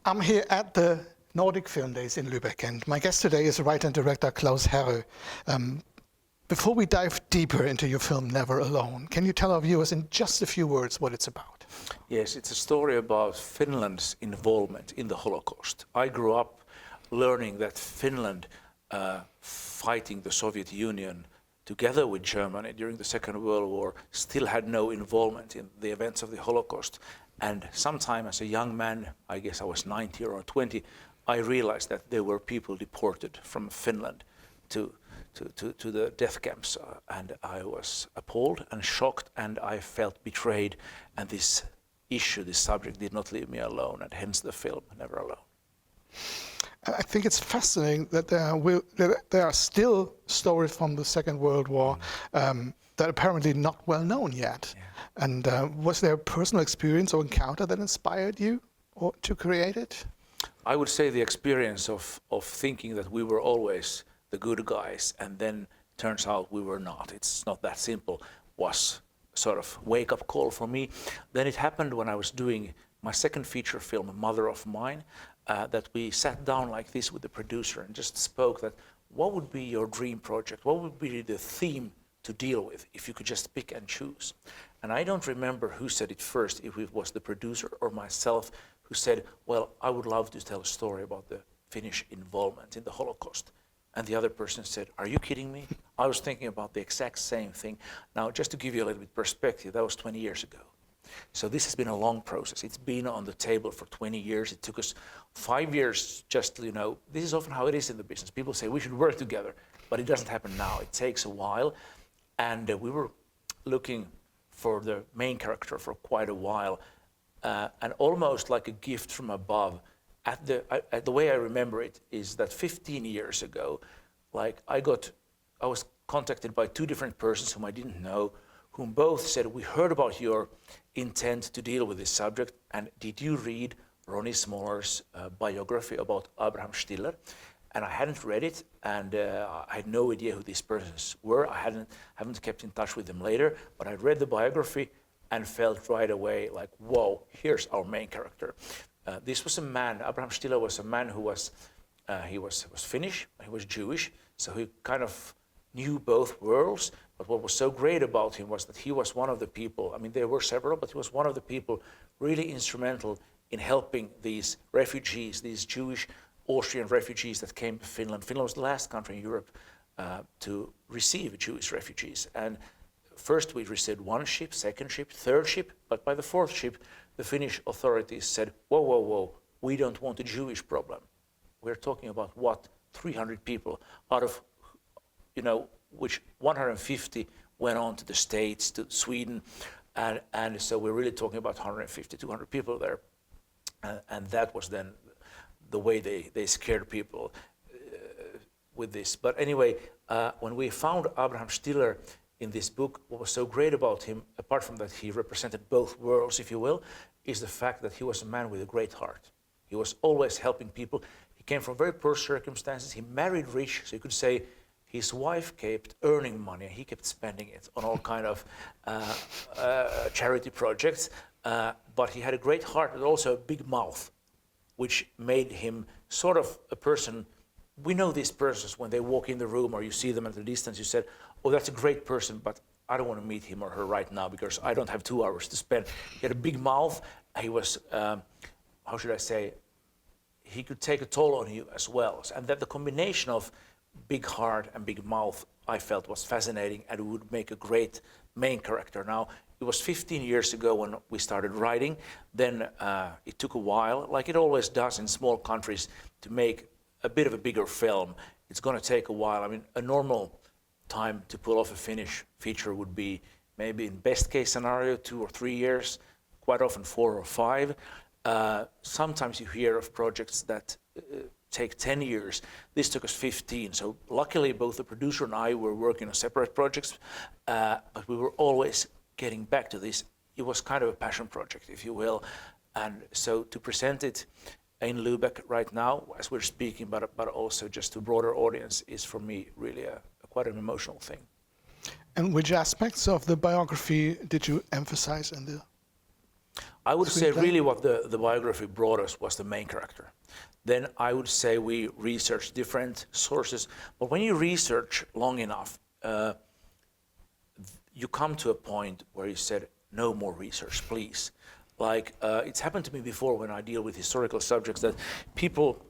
I'm here at the Nordic Film Days in Lübeck, and my guest today is writer and director Klaus Ha. Before we dive deeper into your film Never Alone, can you tell our viewers in just a few words what it's about? Yes, it's a story about Finland's involvement in the Holocaust. I grew up learning that Finland, fighting the Soviet Union together with Germany during the Second World War, still had no involvement in the events of the Holocaust. And sometime as a young man, I guess I was 19 or 20, I realized that there were people deported from Finland to the death camps. And I was appalled and shocked, and I felt betrayed. And this issue, this subject, did not leave me alone, and hence the film Never Alone. I think it's fascinating that there are still stories from the Second World War that are apparently not well known yet. Yeah. And was there a personal experience or encounter that inspired you to create it? I would say the experience of thinking that we were always the good guys, and then turns out we were not. It's not that simple, was sort of wake-up call for me. Then it happened when I was doing my second feature film, Mother of Mine, that we sat down like this with the producer and just spoke that what would be your dream project? What would be the theme to deal with if you could just pick and choose? And I don't remember who said it first, if it was the producer or myself who said, well, I would love to tell a story about the Finnish involvement in the Holocaust. And the other person said, are you kidding me? I was thinking about the exact same thing. Now, just to give you a little bit perspective, that was 20 years ago. So this has been a long process. It's been on the table for 20 years. It took us 5 years just to, this is often how it is in the business. People say we should work together, but it doesn't happen now. It takes a while. And we were looking for the main character for quite a while. And almost like a gift from above, the way I remember it is that 15 years ago, I was contacted by two different persons whom I didn't know, whom both said, we heard about your intent to deal with this subject, and did you read Ronnie Smoller's biography about Abraham Stiller? And I hadn't read it, and I had no idea who these persons were. I haven't kept in touch with them later, but I read the biography and felt right away like, whoa, here's our main character. This was a man, Abraham Stiller was a man who was Finnish, he was Jewish, so he kind of knew both worlds. But what was so great about him was that he was one of the people, there were several, but he was one of the people really instrumental in helping these refugees, these Jewish Austrian refugees that came to Finland. Finland was the last country in Europe to receive Jewish refugees. And first we received one ship, second ship, third ship, but by the fourth ship, the Finnish authorities said, whoa, whoa, whoa, we don't want a Jewish problem. We're talking about what? 300 people, out of, which 150 went on to the States, to Sweden, and so we're really talking about 150, 200 people there. And that was then the way they scared people with this. But anyway, when we found Abraham Stiller in this book, what was so great about him, apart from that he represented both worlds, if you will, is the fact that he was a man with a great heart. He was always helping people. He came from very poor circumstances. He married rich, so you could say his wife kept earning money, and he kept spending it on all kind of charity projects. But he had a great heart, but also a big mouth, which made him sort of a person. We know these persons when they walk in the room or you see them at a distance, you said, oh, that's a great person, but I don't want to meet him or her right now because I don't have 2 hours to spend. He had a big mouth. He was, how should I say, he could take a toll on you as well. And that the combination of big heart and big mouth, I felt was fascinating and would make a great main character. Now, it was 15 years ago when we started writing. Then it took a while, like it always does in small countries, to make a bit of a bigger film. It's going to take a while. A normal time to pull off a Finnish feature would be maybe in best case scenario 2 or 3 years, quite often 4 or 5. Sometimes you hear of projects that take 10 years. This took us 15. So luckily both the producer and I were working on separate projects, but we were always getting back to this. It was kind of a passion project, if you will. And so to present it in Lübeck right now, as we're speaking, but also just to a broader audience, is for me really quite an emotional thing. And which aspects of the biography did you emphasize in the? I would say screenplay? really what the biography brought us was the main character. Then I would say we researched different sources. But when you research long enough, you come to a point where you said, no more research, please. Like, it's happened to me before when I deal with historical subjects that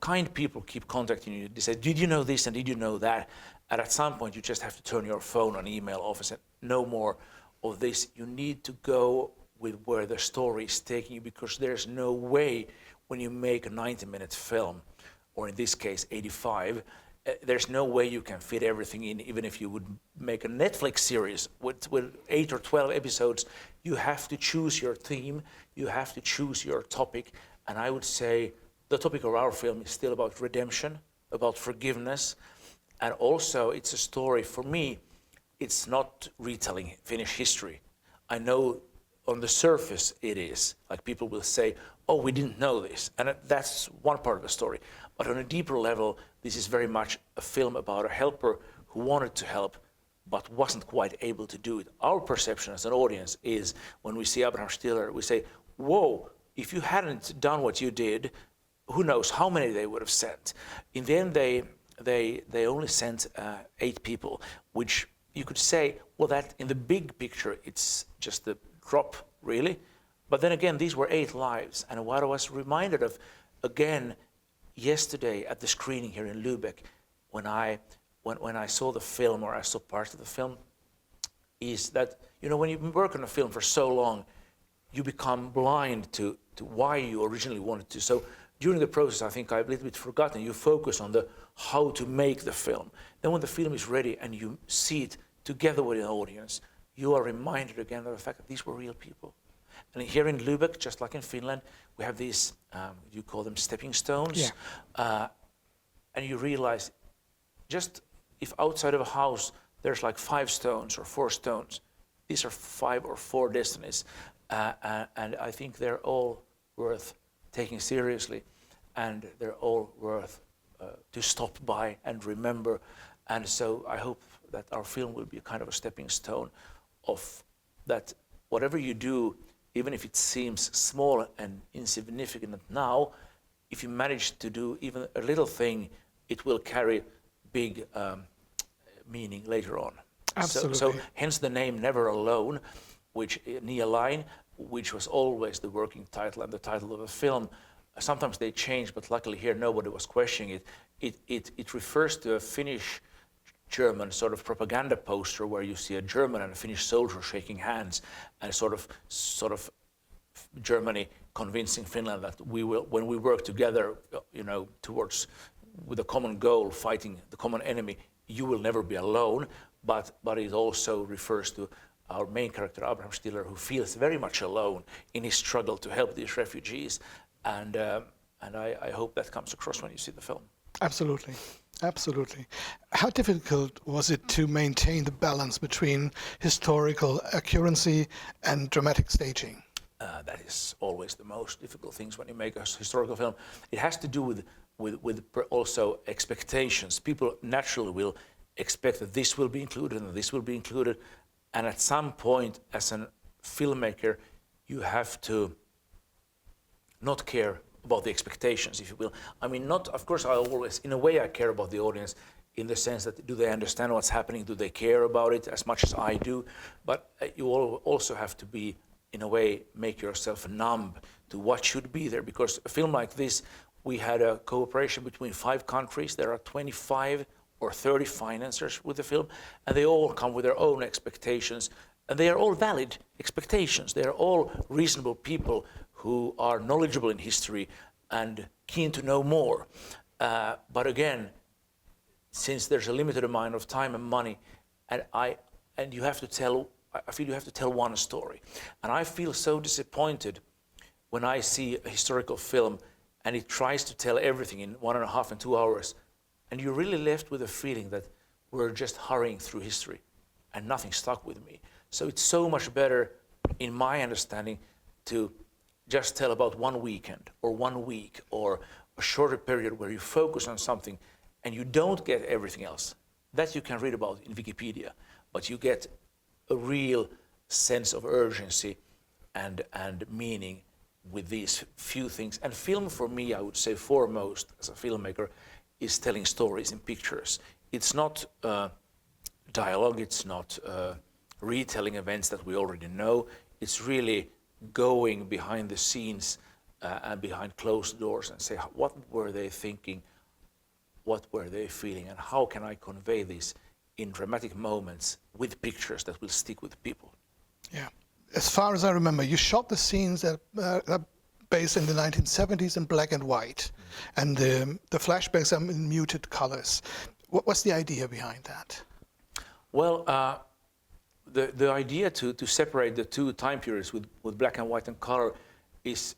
kind people keep contacting you. They say, did you know this and did you know that? And at some point you just have to turn your phone on email off and say, no more of this. You need to go with where the story is taking you, because there's no way when you make a 90-minute film, or in this case 85, there's no way you can fit everything in. Even if you would make a Netflix series with 8 or 12 episodes, you have to choose your theme, you have to choose your topic. And I would say the topic of our film is still about redemption, about forgiveness, and also it's a story, for me, it's not retelling Finnish history. I know on the surface it is, like people will say, oh, we didn't know this, and that's one part of the story. But on a deeper level, this is very much a film about a helper who wanted to help, but wasn't quite able to do it. Our perception as an audience is, when we see Abraham Stiller, we say, whoa, if you hadn't done what you did, who knows how many they would have sent. In the end, they only sent 8 people, which you could say, well, that in the big picture, it's just a drop, really. But then again, these were 8 lives. And what I was reminded of, again, yesterday at the screening here in Lübeck, when I saw the film, or I saw parts of the film, is that, you know, when you work on a film for so long, you become blind to why you originally wanted to. So during the process, I think I've a little bit forgotten, you focus on the how to make the film. Then when the film is ready and you see it together with an audience, you are reminded again of the fact that these were real people. And here in Lübeck, just like in Finland, we have these, you call them stepping stones. Yeah. And you realize, just if outside of a house, there's like 5 stones or 4 stones, these are 5 or 4 destinies. And I think they're all worth taking seriously, and they're all worth to stop by and remember. And so I hope that our film will be a kind of a stepping stone of that. Whatever you do, even if it seems small and insignificant now, if you manage to do even a little thing, it will carry big meaning later on. Absolutely. So hence the name Never Alone, which NIE ALLEIN, which was always the working title and the title of the film. Sometimes they change, but luckily here nobody was questioning it. It refers to a Finnish-German sort of propaganda poster where you see a German and a Finnish soldier shaking hands, and sort of Germany convincing Finland that we will, when we work together, you know, towards with a common goal, fighting the common enemy, you will never be alone. But it also refers to our main character, Abraham Stiller, who feels very much alone in his struggle to help these refugees. And I hope that comes across when you see the film. Absolutely. Absolutely. How difficult was it to maintain the balance between historical accuracy and dramatic staging? That is always the most difficult things when you make a historical film. It has to do with also expectations. People naturally will expect that this will be included and this will be included. And at some point, as a filmmaker, you have to not care about the expectations, if you will. I mean, not, of course, I always, in a way, I care about the audience in the sense that, do they understand what's happening? Do they care about it as much as I do? But you also have to be, in a way, make yourself numb to what should be there. Because a film like this, we had a cooperation between 5 countries. There are 25 or 30 financiers with the film, and they all come with their own expectations, and they are all valid expectations. They are all reasonable people who are knowledgeable in history and keen to know more. But again, since there's a limited amount of time and money, and you have to tell, I feel you have to tell one story. And I feel so disappointed when I see a historical film and it tries to tell everything in 1.5 and 2 hours, and you're really left with a feeling that we're just hurrying through history and nothing stuck with me. So it's so much better, in my understanding, to just tell about one weekend or 1 week or a shorter period where you focus on something and you don't get everything else. That you can read about in Wikipedia, but you get a real sense of urgency and meaning with these few things. And film for me, I would say foremost as a filmmaker, is telling stories in pictures. It's not dialogue, it's not retelling events that we already know. It's really going behind the scenes and behind closed doors and say, what were they thinking? What were they feeling? And how can I convey this in dramatic moments with pictures that will stick with people? Yeah. As far as I remember, you shot the scenes that are based in the 1970s in black and white, and the flashbacks are in muted colors. What's the idea behind that? Well, the idea to separate the two time periods with black and white and color is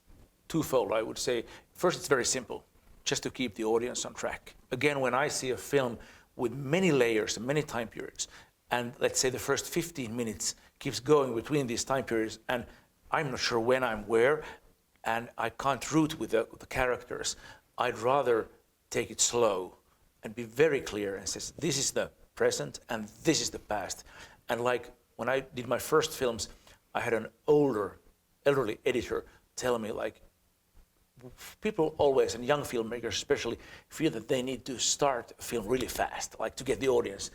twofold, I would say. First, it's very simple, just to keep the audience on track. Again, when I see a film with many layers and many time periods, and let's say the first 15 minutes keeps going between these time periods, and I'm not sure when I'm where, and I can't root with the characters, I'd rather take it slow and be very clear and say, this is the present and this is the past. And like when I did my first films, I had an elderly editor tell me, like, people always, and young filmmakers especially, feel that they need to start a film really fast, like to get the audience,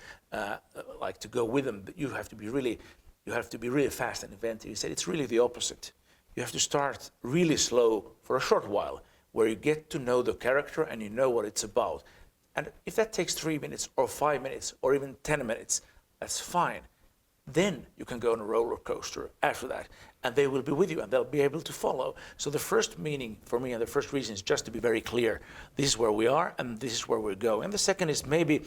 like to go with them. You have to be really fast and inventive. He said it's really the opposite. You have to start really slow for a short while, where you get to know the character and you know what it's about. And if that takes 3 minutes or 5 minutes or even 10 minutes, that's fine. Then you can go on a roller coaster after that, and they will be with you and they'll be able to follow. So the first meaning for me and the first reason is just to be very clear. This is where we are and this is where we're going. And the second is maybe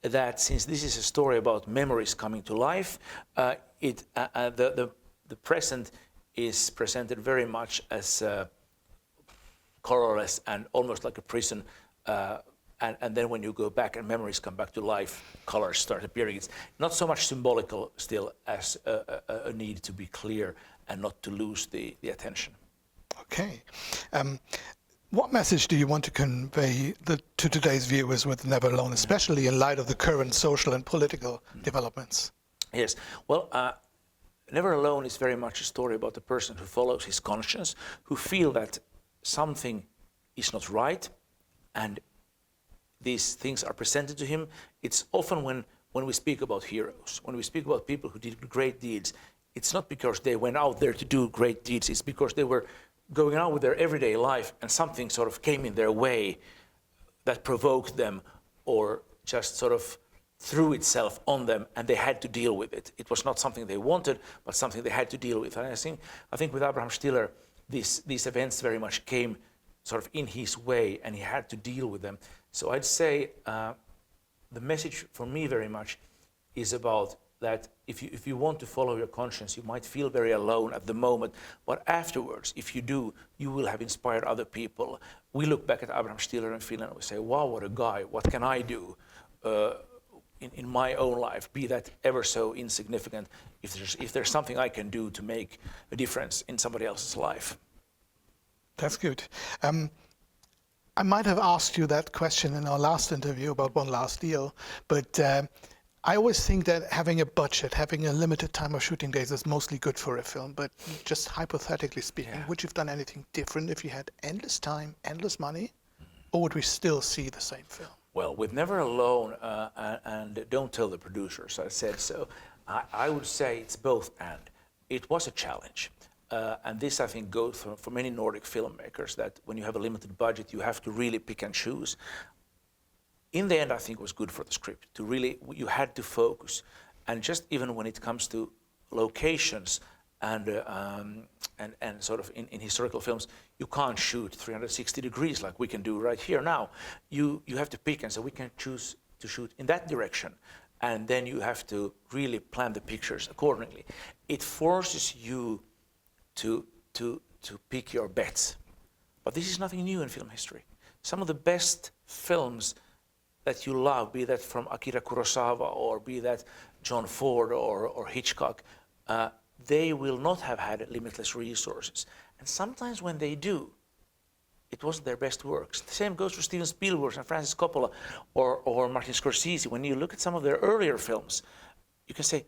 that since this is a story about memories coming to life, the present is presented very much as colorless and almost like a prison. And then when you go back and memories come back to life, colors start appearing. It's not so much symbolical still as a need to be clear and not to lose the attention. Okay. What message do you want to convey to today's viewers with Never Alone, especially in light of the current social and political developments? Yes. Well, Never Alone is very much a story about the person who follows his conscience, who feel that something is not right, and these things are presented to him. It's often when we speak about heroes, when we speak about people who did great deeds, it's not because they went out there to do great deeds, it's because they were going on with their everyday life and something sort of came in their way that provoked them or just sort of threw itself on them and they had to deal with it. It was not something they wanted, but something they had to deal with. And I think with Abraham Stiller, these events very much came sort of in his way and he had to deal with them. So I'd say the message for me very much is about that if you want to follow your conscience, you might feel very alone at the moment, but afterwards, if you do, you will have inspired other people. We look back at Abraham Stiller in Finland and we say, wow, what a guy, what can I do in my own life, be that ever so insignificant, if there's something I can do to make a difference in somebody else's life. That's good. I might have asked you that question in our last interview about One Last Deal, but I always think that having a budget, having a limited time of shooting days is mostly good for a film, but just hypothetically speaking, would you have done anything different if you had endless time, endless money, or would we still see the same film? Well, with Never Alone and Don't Tell the Producers, I said so, I would say it's both and. It was a challenge. And this, I think, goes for many Nordic filmmakers, that when you have a limited budget, you have to really pick and choose. In the end, I think it was good for the script. You had to focus. And just even when it comes to locations and sort of in historical films, you can't shoot 360 degrees like we can do right here now. You have to pick and say, we can choose to shoot in that direction. And then you have to really plan the pictures accordingly. It forces you to pick your bets. But this is nothing new in film history. Some of the best films that you love, be that from Akira Kurosawa or be that John Ford or Hitchcock, they will not have had limitless resources. And sometimes when they do, it wasn't their best works. The same goes for Steven Spielberg and Francis Coppola or Martin Scorsese. When you look at some of their earlier films, you can say,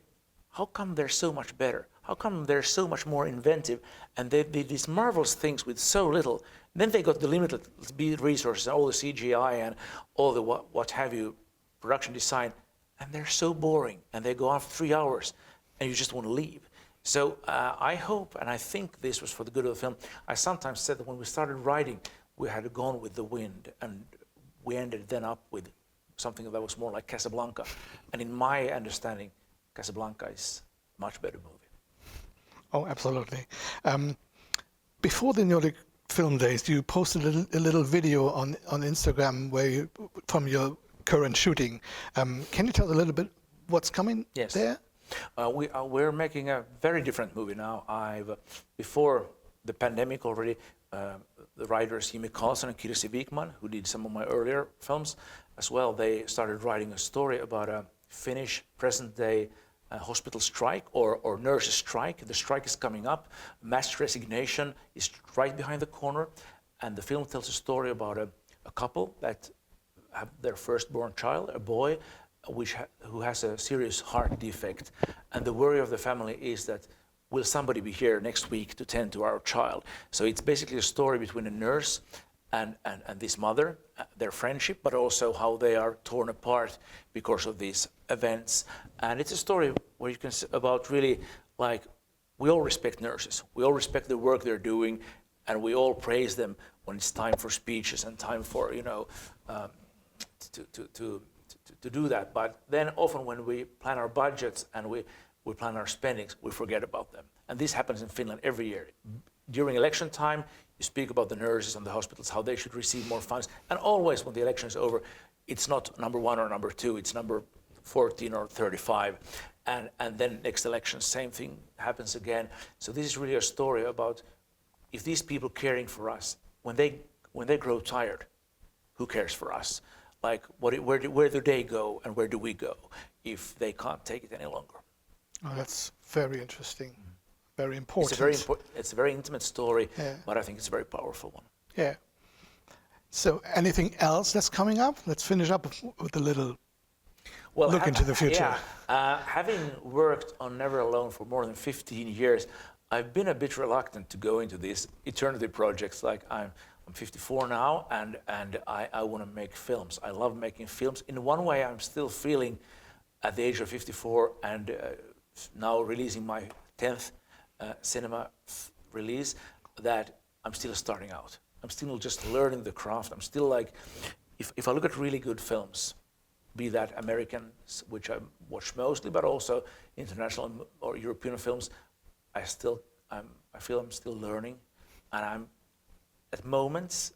how come they're so much better? How come they're so much more inventive? And they did these marvelous things with so little. Then they got the limited resources, all the CGI and all the what have you, production design, and they're so boring. And they go on for 3 hours, and you just want to leave. So I hope, and I think this was for the good of the film. I sometimes said that when we started writing, we had gone with the wind, and we ended then up with something that was more like Casablanca. And in my understanding, Casablanca is a much better movie. Oh, absolutely. Before the Nordic Film Days, you posted a little video on Instagram from your current shooting. Can you tell a little bit what's coming there? We're making a very different movie now. Before the pandemic already, the writers Jimmy Karlsson and Kirsi Wikman, who did some of my earlier films as well, they started writing a story about a Finnish present-day hospital strike or nurses strike. The strike is coming up. Mass resignation is right behind the corner, and the film tells a story about a couple that have their firstborn child, a boy, who has a serious heart defect, and the worry of the family is that will somebody be here next week to tend to our child? So it's basically a story between a nurse and this mother, their friendship, but also how they are torn apart because of these events. And it's a story where you can about really like we all respect nurses, we all respect the work they're doing, and we all praise them when it's time for speeches and time for to do that. But then often when we plan our budgets and we plan our spendings, we forget about them. And this happens in Finland every year. During election time, you speak about the nurses and the hospitals, how they should receive more funds. And always when the election is over, it's not number 1 or number 2, it's number 14 or 35. And then next election, same thing happens again. So this is really a story about if these people caring for us, when they grow tired, who cares for us? Like where do they go and where do we go if they can't take it any longer? Oh, that's very interesting, very important. It's a very intimate story, but I think it's a very powerful one. Yeah. So anything else that's coming up? Let's finish up with a little look into the future. Yeah. Having worked on Never Alone for more than 15 years, I've been a bit reluctant to go into these eternity projects. Like I'm 54 now, and I want to make films. I love making films. In one way, I'm still feeling at the age of 54 and now releasing my 10th cinema release that I'm still starting out. I'm still just learning the craft. I'm still like, if I look at really good films, be that Americans, which I watch mostly, but also international or European films, I feel I'm still learning, and at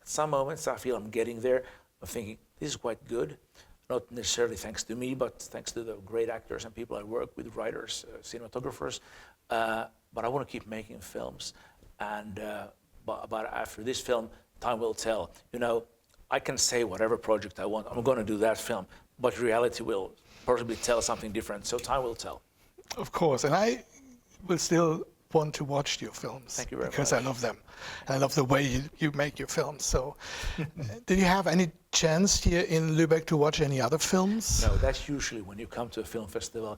some moments, I feel I'm getting there. I'm thinking, this is quite good. Not necessarily thanks to me, but thanks to the great actors and people I work with, writers, cinematographers. But I want to keep making films. And but after this film, time will tell. You know, I can say whatever project I want. I'm going to do that film. But reality will possibly tell something different. So time will tell. Of course. And I will still want to watch your films. Thank you very much. Because I love them. I love the way you make your films. So did you have any chance here in Lübeck to watch any other films? No, that's usually when you come to a film festival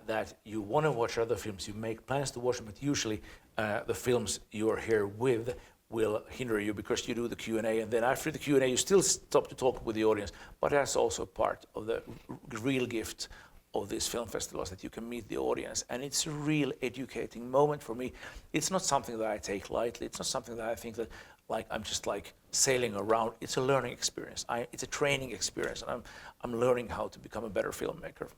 that you want to watch other films. You make plans to watch them, but usually the films you are here with will hinder you because you do the Q&A, and then after the Q&A you still stop to talk with the audience. But that's also part of the real gift of these film festivals, that you can meet the audience, and it's a real educating moment for me. It's not something that I take lightly. It's not something that I think that like I'm just like sailing around. It's a learning experience. It's a training experience, and I'm learning how to become a better filmmaker.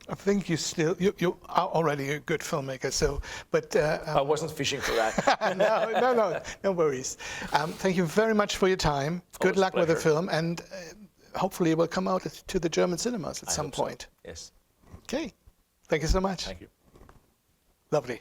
I think you are already a good filmmaker. So, but I wasn't fishing for that. no worries. Thank you very much for your time. Good luck with the film, and hopefully it will come out to the German cinemas at some point. So. Yes. Okay. Thank you so much. Thank you. Lovely.